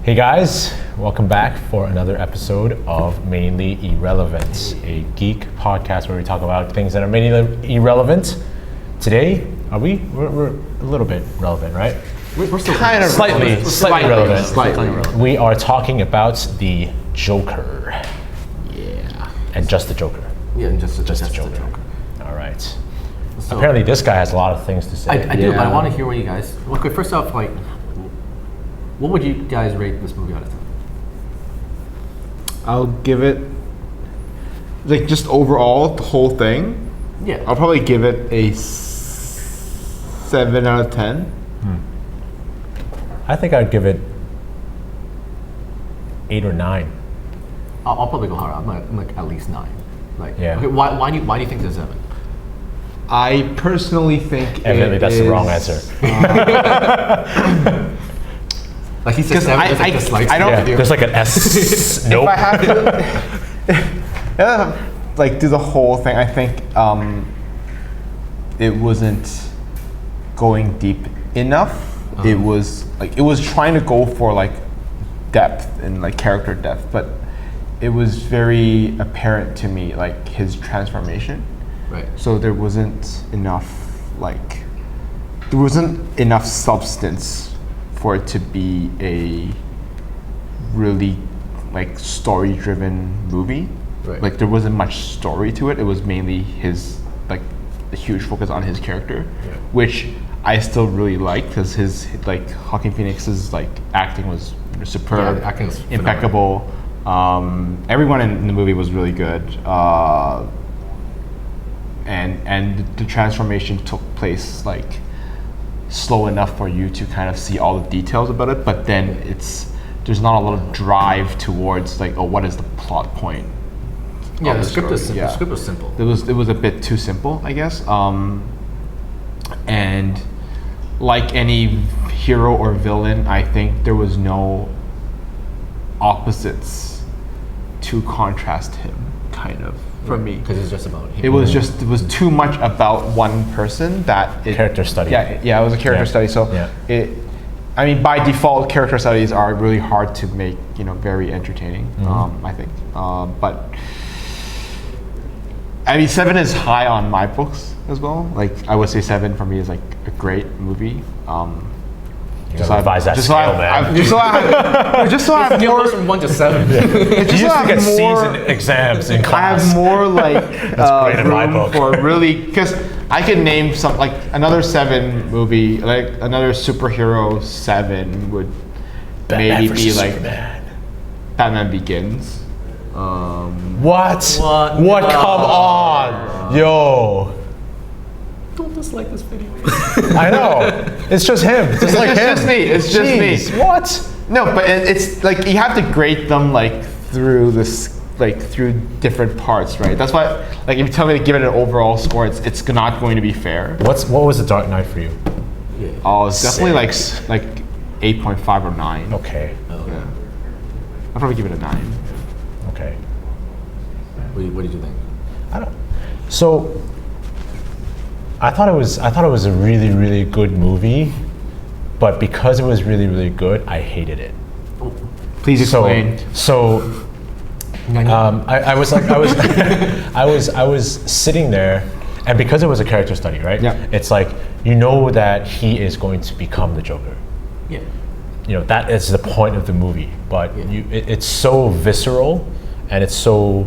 Hey guys, welcome back for another episode of Mainly Irrelevant, a geek podcast where we talk about things that are mainly irrelevant. Today, we're a little bit relevant, right? We're still kind of slightly relevant. Slightly relevant. We are talking about the Joker. Yeah. And just the Joker. Yeah, and just the Joker. Joker. All right. So, Apparently this guy has a lot of things to say. I do, but I want to hear what you guys. Okay, first off, what would you guys rate this movie out of 10? I'll give it, just overall, the whole thing, Yeah. I'll probably give it a 7 out of 10. I think I'd give it 8 or 9. I'll probably go higher. I'm like at least 9. Yeah. Okay, why do you think there's 7? I personally think Evidently that's the wrong answer. Like he said, 7 is like dislikes. I don't. Yeah, there's like an S. Nope. If I have to, do the whole thing, I think it wasn't going deep enough. It was trying to go for depth and character depth, but it was very apparent to me his transformation. Right. So there wasn't enough substance for it to be a really story-driven movie. Right. There wasn't much story to it. It was mainly his a huge focus on his character, which I still really liked because his Joaquin Phoenix's acting was superb, Yeah, acting was impeccable. Everyone in the movie was really good, and the transformation took place slow enough for you to kind of see all the details about it, but then there's not a lot of drive towards what is the plot point. Yeah, of the script story. is simple. Yeah. The script was simple. It was a bit too simple, I guess. And like any hero or villain, I think there was no opposites to contrast him, kind of, for me. Because it's just about him. It was too much about one person that Character study. Yeah, it was a character study. So by default, character studies are really hard to make, very entertaining. I think, but 7 is high on my books as well. I would say 7 for me is a great movie. You gotta revise that scale, man. Just so I have Scale more. goes from 1 to 7. You used to get C's in exams in I class. have more great in my room book. for really, because I could name some another 7 movie, another superhero 7 would Batman maybe be versus Superman. Batman Begins. What? What? Come on, yo! Don't dislike this video. I know. It's just him. It's just him. It's just me. Jeez, what? No, but it's you have to grade them through this through different parts, right? That's why if you tell me to give it an overall score, it's not going to be fair. What was The Dark Knight for you? Yeah. Oh, it's definitely 8.5 or 9. Okay. Yeah. I'll probably give it a 9. Okay. What did you think? So I thought it was a really, really good movie, but because it was really, really good, I hated it. Please explain. I was sitting there, and because it was a character study, right? Yeah. It's that he is going to become the Joker. Yeah. That is the point of the movie, but it's so visceral, and it's so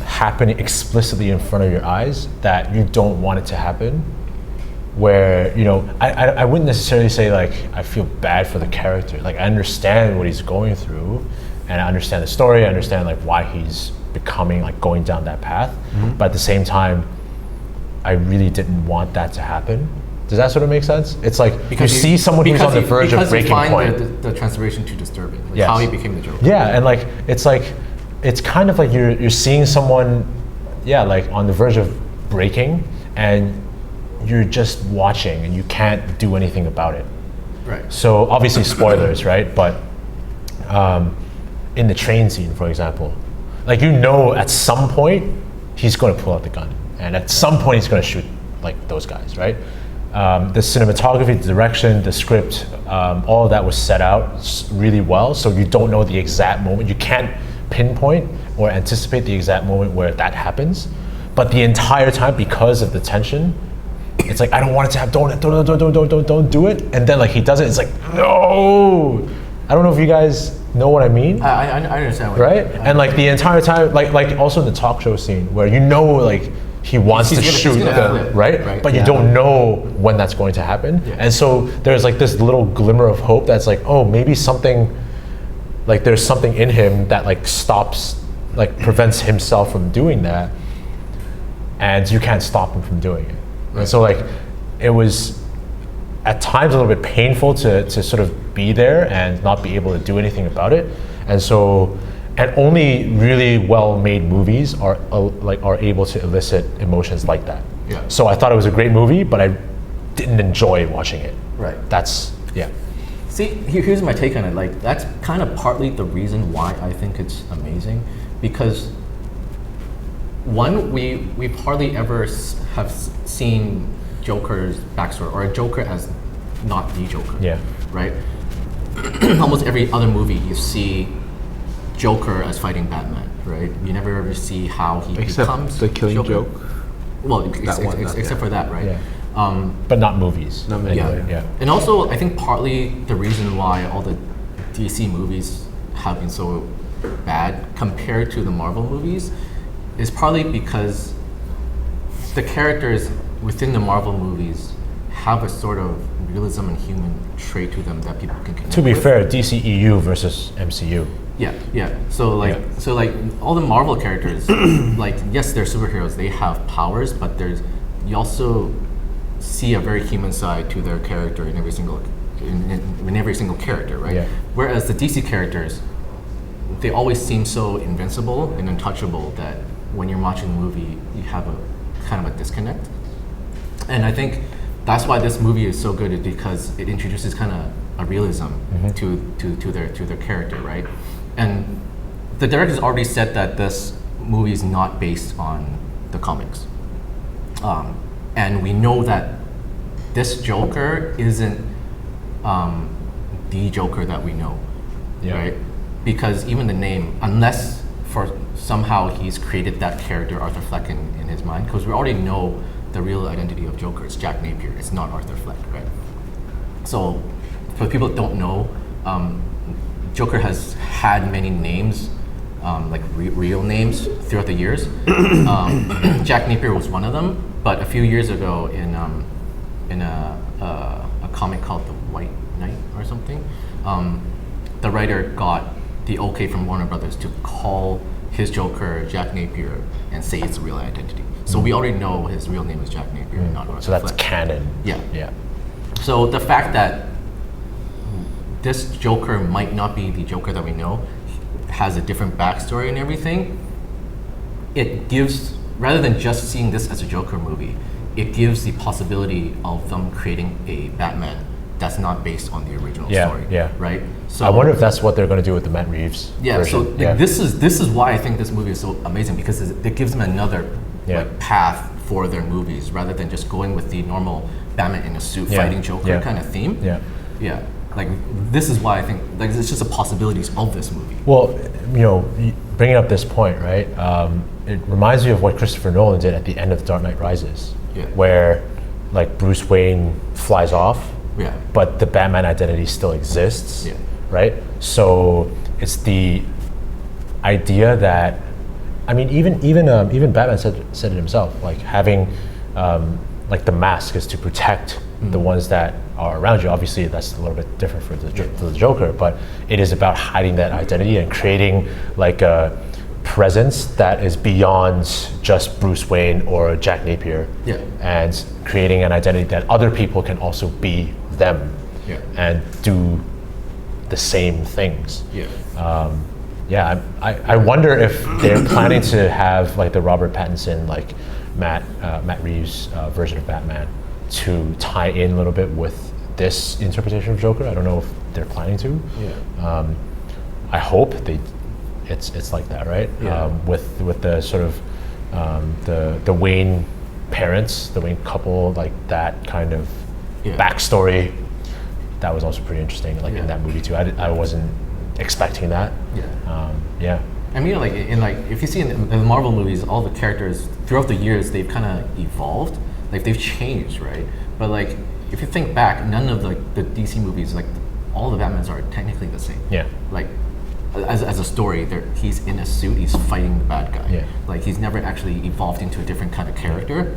happening explicitly in front of your eyes that you don't want it to happen. Where I wouldn't necessarily say I feel bad for the character. I understand what he's going through, and I understand the story. I understand why he's becoming going down that path. But at the same time, I really didn't want that to happen. Does that sort of make sense? It's because you see someone who's on the verge of breaking point. Because you find the transformation too disturbing. Yes. How he became the Joker. Yeah, and it's kind of you're seeing someone, on the verge of breaking, and you're just watching, and you can't do anything about it. Right. So obviously spoilers, right? But in the train scene, for example, at some point he's going to pull out the gun, and at some point he's going to shoot those guys, right? the cinematography, the direction, the script, all of that was set out really well. So you don't know the exact moment. You can't pinpoint or anticipate the exact moment where that happens. But the entire time, because of the tension, it's like, I don't want it to happen. Don't do it. And then like he does it. It's like, no. I don't know if you guys know what I mean. I understand what right? And like the entire time, like also in the talk show scene where you know like he wants to shoot the right, but you don't know when that's going to happen. Yeah. And so there's like this little glimmer of hope that's like, oh, maybe something, like there's something in him that like stops, like prevents himself from doing that, and you can't stop him from doing it. Right. And so like it was at times a little bit painful to sort of be there and not be able to do anything about it. And so, and only really well-made movies are able to elicit emotions like that. Yeah. So I thought it was a great movie, but I didn't enjoy watching it. Right. That's, yeah. See, here's my take on it. Like, that's kind of partly the reason why I think it's amazing, because one, we hardly ever have seen Joker's backstory, or a Joker as not the Joker. Yeah. Right? Almost every other movie you see Joker as fighting Batman, right? You never ever see how he becomes the Killing Joker. Joke. Well, except for that, right? Yeah. But not movies. Not many. Anyway, yeah. And also, I think partly the reason why all the DC movies have been so bad compared to the Marvel movies is partly because the characters within the Marvel movies have a sort of realism and human trait to them that people can connect To be with. fair, DCEU versus MCU. Yeah. So like all the Marvel characters, like yes, they're superheroes. They have powers, but you also see a very human side to their character in every single character, right? Yeah. Whereas the DC characters, they always seem so invincible and untouchable that when you're watching the movie, you have a kind of a disconnect. And I think that's why this movie is so good, is because it introduces kind of a realism to their character, right? And the director's already said that this movie is not based on the comics. And we know that this Joker isn't the Joker that we know, right? Because even the name, unless for somehow he's created that character Arthur Fleck in his mind, because we already know the real identity of Joker is Jack Napier. It's not Arthur Fleck, right? So for people that don't know, Joker has had many names, like real names throughout the years. Jack Napier was one of them, but a few years ago in a comic called The White Knight or something, the writer got the okay from Warner Brothers to call his Joker Jack Napier and say it's a real identity. So we already know his real name is Jack Napier, not Arthur So that's Fleck. canon. Yeah. So the fact that this Joker might not be the Joker that we know, has a different backstory and everything, it gives, rather than just seeing this as a Joker movie, it gives the possibility of them creating a Batman that's not based on the original story. Yeah. Right? So I wonder if that's what they're going to do with the Matt Reeves yeah, version. so like, this is why I think this movie is so amazing, because it gives them another like path for their movies, rather than just going with the normal Batman in a suit fighting Joker kind of theme. Yeah. Like this is why I think like it's just the possibilities of this movie. Well, bringing up this point, right? It reminds me of what Christopher Nolan did at the end of The Dark Knight Rises, where like Bruce Wayne flies off, but the Batman identity still exists, right? So it's the idea that, I mean, even Batman said it himself, like having like the mask is to protect the ones that are around you. Obviously, that's a little bit different for the Joker, but it is about hiding that identity and creating like a presence that is beyond just Bruce Wayne or Jack Napier, and creating an identity that other people can also be them and do the same things. I wonder if they're planning to have like the Robert Pattinson, like Matt Reeves version of Batman to tie in a little bit with this interpretation of Joker. I don't know if they're planning to. I hope it's like that, right? With the sort of the Wayne parents, the Wayne couple, like that kind of Yeah. backstory, that was also pretty interesting. Like Yeah. in that movie too, I wasn't expecting that. Yeah. Yeah. I mean, like in like if you see in the Marvel movies, all the characters throughout the years they've kind of evolved, like they've changed, right? But like if you think back, none of the DC movies, like all the Batmans are technically the same. Yeah. Like as a story, he's in a suit, he's fighting the bad guy. Yeah. Like he's never actually evolved into a different kind of character.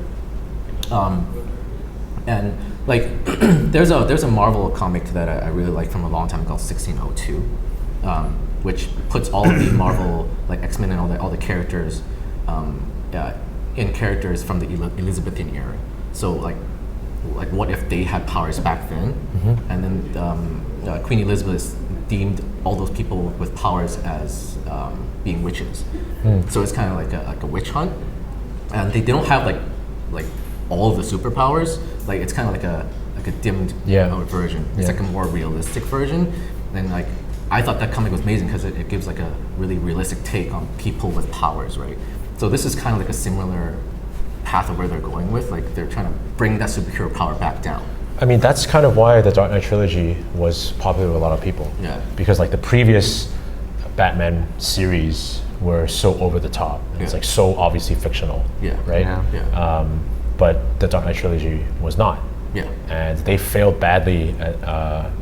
And like there's a Marvel comic that I really like from a long time called 1602, which puts all of the Marvel like X-Men and all the characters in characters from the Elizabethan era. So like what if they had powers back then, and then Queen Elizabeth deemed all those people with powers as being witches. So it's kind of like a witch hunt, and they don't have like all of the superpowers. Like it's kind of like a dimmed out version. It's like a more realistic version. And like I thought that comic was amazing because it gives like a really realistic take on people with powers, right? So this is kind of like a similar path of where they're going with. Like they're trying to bring that superhero power back down. I mean, that's kind of why the Dark Knight trilogy was popular with a lot of people. Yeah. Because like the previous Batman series were so over the top. And it's like so obviously fictional. Yeah. Right? Yeah. But the Dark Knight trilogy was not. Yeah. And they failed badly at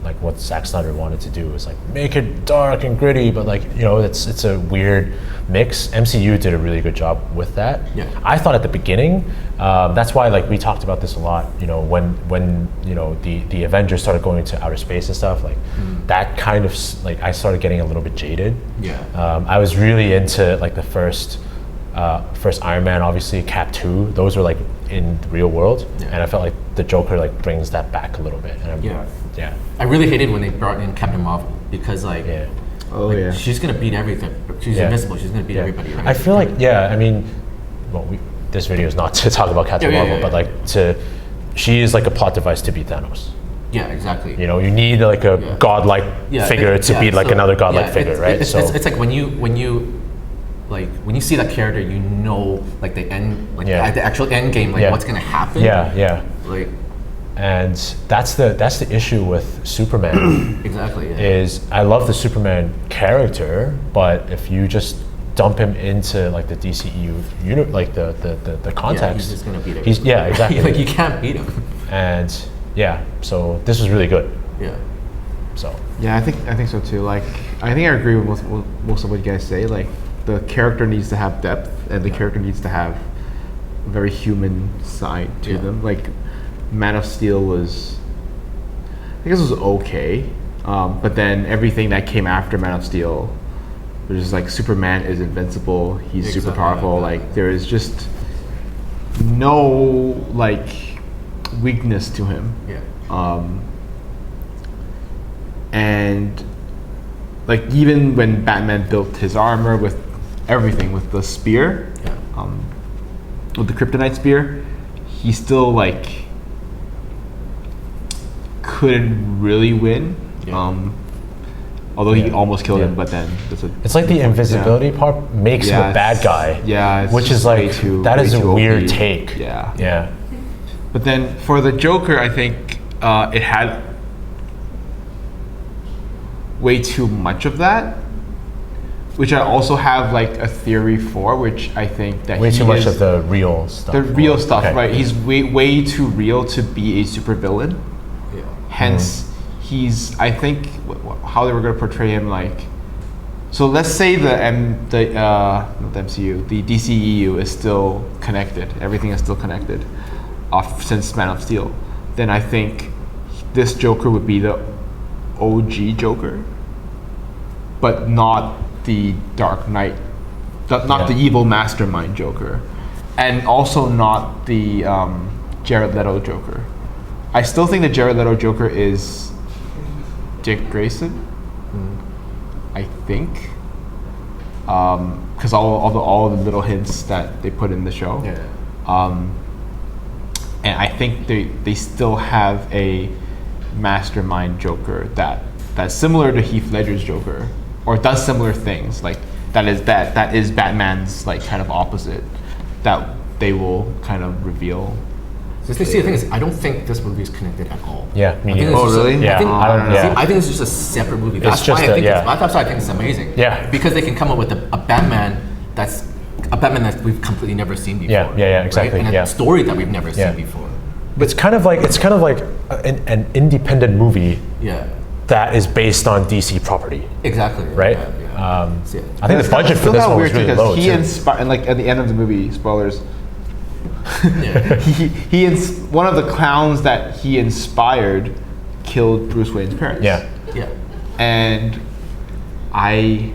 like what Zack Snyder wanted to do is like make it dark and gritty, but like it's a weird mix. MCU did a really good job with that. Yeah. I thought at the beginning, that's why like we talked about this a lot. When the Avengers started going to outer space and stuff, like that kind of like I started getting a little bit jaded. Yeah. I was really into like the first Iron Man, obviously Cap 2. Those were like in the real world, and I felt like the Joker like brings that back a little bit. And yeah. I really hated when they brought in Captain Marvel because like, she's gonna beat everything. She's invisible. She's gonna beat everybody. Right? I feel like I mean, well, this video is not to talk about Captain Marvel, but like she is like a plot device to beat Thanos. Yeah, exactly. You need like a godlike figure to beat like another godlike figure, right? It's like when you see that character, like the end, like the actual end game, like what's gonna happen. Yeah. Like, and that's the issue with Superman. Exactly. Yeah. Is I love the Superman character, but if you just dump him into like the DCEU like the context, he's just gonna beat him. Exactly. Like you can't beat him. And so this was really good. Yeah. So. Yeah, I think so too. Like I think I agree with most of what you guys say. Like the character needs to have depth, and the character needs to have a very human side to them. Like Man of Steel was, I guess it was okay, but then everything that came after Man of Steel, was just like Superman is invincible. He's super powerful. Like there is just no like weakness to him. Yeah. And like even when Batman built his armor with everything, with the spear, with the kryptonite spear, he still like couldn't really win. Although he almost killed him, but then it's like the invisibility part makes him a bad guy. Yeah, which is like that is a weird take. Yeah. But then for the Joker, I think it had way too much of that, which I also have like a theory for, which I think that way too much of the real stuff. The real stuff, right? He's way too real to be a supervillain. Yeah. Hence, I think how they were going to portray him like. So let's say not the MCU, the DCEU is still connected. Everything is still connected, since Man of Steel. Then I think this Joker would be the OG Joker, but not the Dark Knight, not the evil mastermind Joker, and also not the Jared Leto Joker. I still think the Jared Leto Joker is Dick Grayson. I think, because all the little hints that they put in the show. And I think they still have a mastermind Joker that's similar to Heath Ledger's Joker, or does similar things. Like that is Batman's like kind of opposite. That they will kind of reveal. So see, the thing is, I don't think this movie is connected at all. Yeah, me I think neither. it's Oh, just a- really? Yeah, I think, I don't- yeah. I think it's just a separate movie. That's just why a- I think yeah. that's why I think it's amazing. Yeah. Because they can come up with a Batman that's a Batman that we've completely never seen before. Yeah, exactly, Right? And yeah. a story that we've never Yeah. seen before. It's kind of like an independent movie Yeah. that is based on DC property, Exactly. right? Yeah, yeah. So, yeah. I think the budget for this one was really low he too. inspired, and like at the end of the movie, spoilers. Yeah. One of the clowns that he inspired killed Bruce Wayne's parents. Yeah, Yeah. And I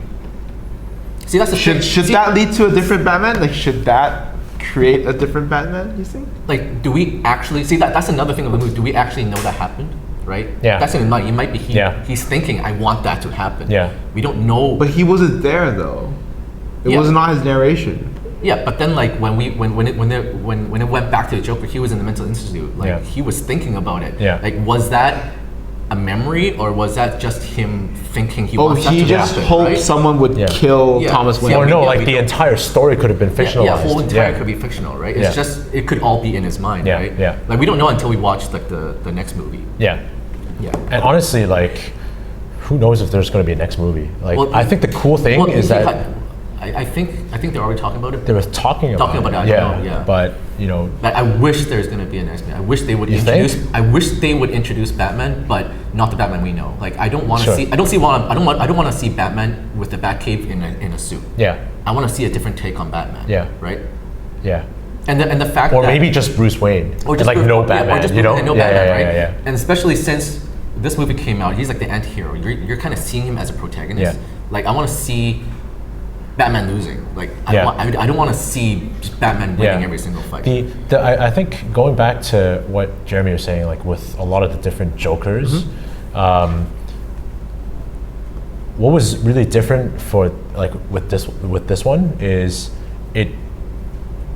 See, that's the thing. should See, that lead to a different Batman? Like, should that create a different Batman? You think? like, do we actually see that? That's another thing of the movie. Do we actually know that happened? Right? Yeah. That's in his mind. He might be. Yeah. He's thinking, I want that to happen. Yeah. We don't know. But he wasn't there though. It Yeah. was not his narration. Yeah, but then like when it went back to the Joker, he was in the mental institute. Like Yeah. he was thinking about it. Yeah. Like was that a memory or was that just him thinking he Oh, wants that he to just happen, hoped right? someone would Yeah. kill Yeah. Thomas Wayne. Yeah, or no, we like the don't- entire story could have been fictionalized. Yeah, whole entire could be fictional, right? It's Yeah. just it could all be in his mind, Yeah, right? yeah. Like we don't know until we watch like the next movie. Yeah, Yeah. and honestly, like, who knows if there's going to be a next movie? Like, Well, I think the cool thing Well, is that I think they're already talking about it. they were talking about Talking about it, I yeah, know, yeah. But you know, Like I wish there's gonna be an X-Men. I wish they would You introduce. think? I wish they would introduce Batman, but not the Batman we know. Like I don't want to Sure. see. I don't want to see Batman with the Batcave in a suit. yeah, I want to see a different take on Batman. Yeah. Right. yeah, And the fact or that maybe just Bruce Wayne, or just like Bruce- no yeah, Batman, or just you know, no yeah, Batman, yeah, right? yeah, yeah. And especially since this movie came out, he's like the anti-hero. You're kind of seeing him as a protagonist. Yeah. Like I want to see Batman losing. Like Yeah. I don't want to see just Batman winning Yeah. every single fight. I think going back to what Jeremy was saying, like with a lot of the different Jokers, what was really different for like with this one is it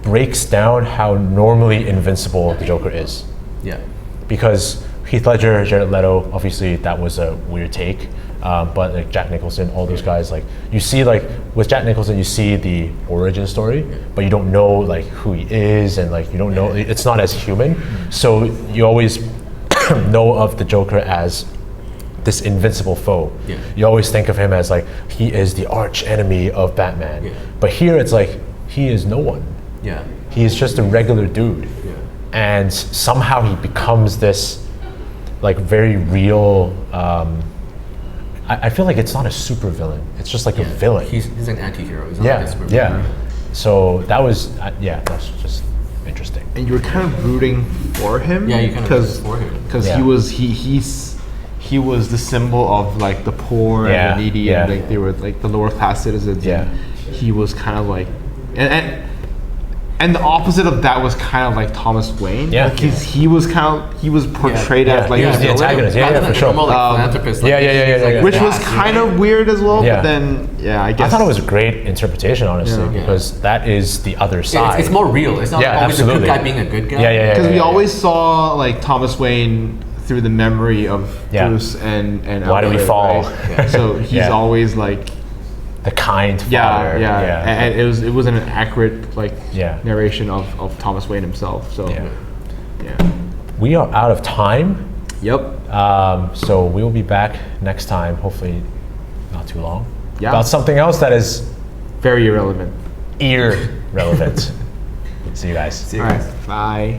breaks down how normally invincible the Joker is, yeah. because Heath Ledger, Jared Leto, obviously that was a weird take. But like Jack Nicholson, all those guys, like you see, like with Jack Nicholson, you see the origin story, but you don't know like who he is, and like you don't know, it's not as human. So you always know of the Joker as this invincible foe. Yeah. You always think of him as like he is the arch enemy of Batman. Yeah. But here it's like he is no one. Yeah. He is just a regular dude. Yeah. And somehow he becomes this like very real. I feel like it's not a supervillain. It's just like a villain. He's an anti-hero. He's not like a yeah, supervillain. yeah. So that was that's just interesting. And you were kind of rooting for him. Yeah, you kind of rooted for him. because Yeah. he was the symbol of like the poor Yeah, and the needy, yeah. and like they were like the lower class citizens. Yeah. And he was kind of like, and the opposite of that was kind of like Thomas Wayne. Yeah. Like he was portrayed Yeah. as like He was the a villain, antagonist. Yeah, Rather for than sure. normal, like, philanthropist. Like, yeah, yeah. which yeah, was kind of weird as well. Yeah. But then I guess I thought it was a great interpretation, honestly, Yeah. because that is the other Yeah, side. it's more real. It's not Yeah, always a absolutely. good guy being a good guy. Yeah. because we yeah. always saw like Thomas Wayne through the memory of Yeah. Bruce and Why do we Alfred, fall? right? Yeah. So he's Yeah. always like the kind yeah, father. and it wasn't an accurate like Yeah. narration of Thomas Wayne himself. So Yeah. yeah. We are out of time, Yep. so we will be back next time, hopefully not too long, Yeah. about something else that is Very irrelevant. ear relevant. See you guys. See you All guys. right. Bye.